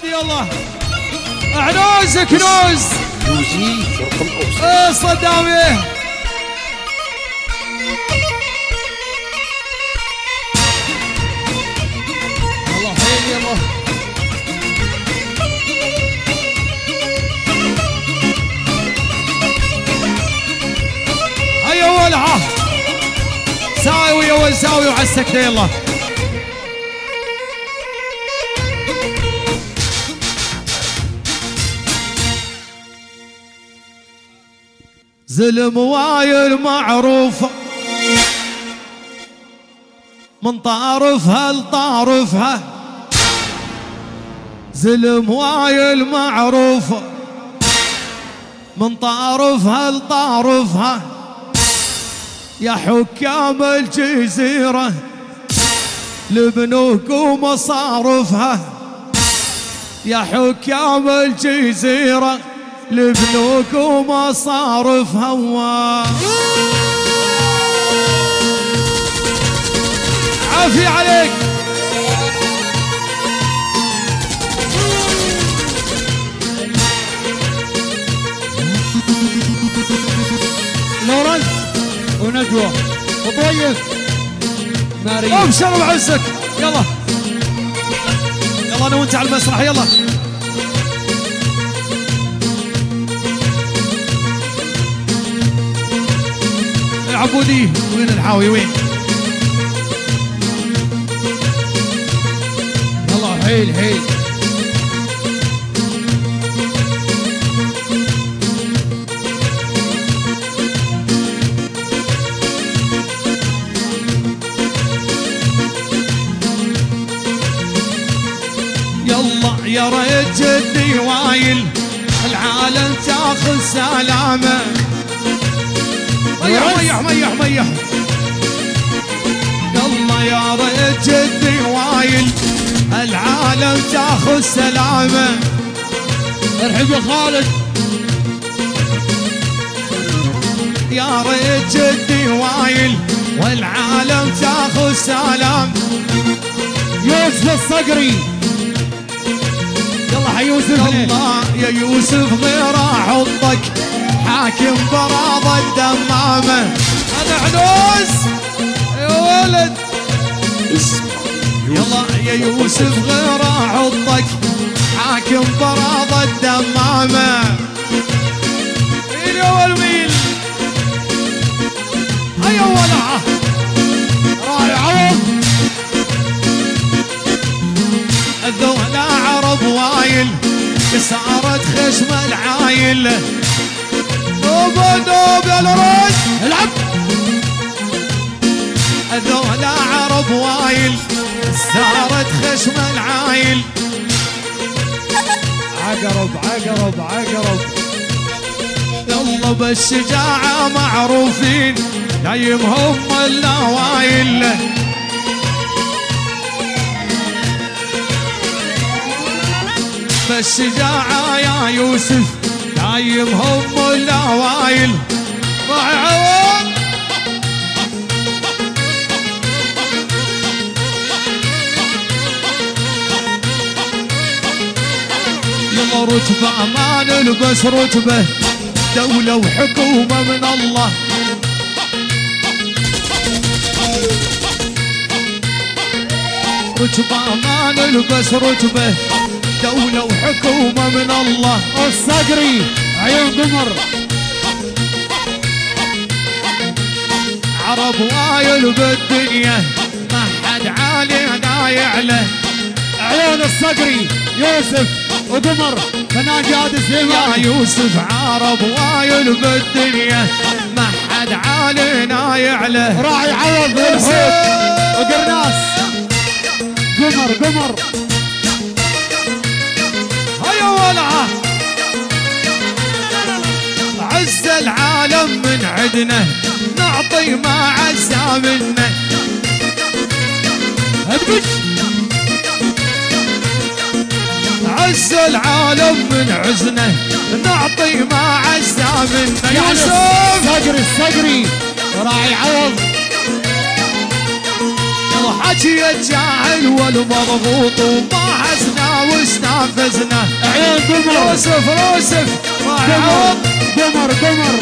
بعد يلا عنوز كنوز كنوزي شرق الاوسط صدامي الله حيل يلا هيا ولعه ساوي يا ول ساوي وعلى السكته يلا زلم وايل معروفة من طارفها لطارفها زلم وايل معروفة من طارفها لطارفها يا حكام الجزيرة لبنوك ومصارفها يا حكام الجزيرة لبنوك ومصارفها عافية عليك لورنس ونجوى وطيف ماري ابشر بعزك يلا يلا انا وانت على المسرح يلا العبودي وين الحاوي وين يلا حيل حيل يلا يا ريت جدي وايل العالم تاخذ سلامه ميح ميح ميح ميح يلا يا ريت جدي وايل العالم تاخذ سلامه ارحب يا خالد يا ريت جدي وايل والعالم تاخذ سلام يوسف الصقري يلا حي يوسف الله يا يوسف غير احطك حاكم براض الدمامه انا عنوز يا ولد يلا يا يوسف غير احطك حاكم براض الدمامه مين يا والمين هيا ولعه راعي عوض الذولا عرب وايل كسرت خشم العايل نوب نوب يا الرد العب الذولا عرب وايل كسرت خشم العايل عقرب عقرب عقرب يلا بالشجاعة معروفين دايمهم النوايل بالشجاعة يا يوسف دايمهم النوايل راعي عوض يلا رتبة ما نلبس رتبة دولة وحكومة من الله رتبة ما نلبس رتبة دولة وحكومة من الله الصقري عيون قمر عرب وايل بالدنيا ما حد علينا يعلى عيون الصقري يوسف وقمر فنان جهاد يا سليمان يوسف عرب وايل بالدنيا ما حد علينا يعلى راعي عوض والحوت وقرناس قمر قمر هيا ولعه عز العالم من عدنا نعطي ما عزا منا ادبش عز العالم من عزنا نعطي ما عزا منا يعني يوسف الصقري راعي عوض حكي الجاهل والمضغوط وما حزنا واستنفز روسف راعي عوض. قمر قمر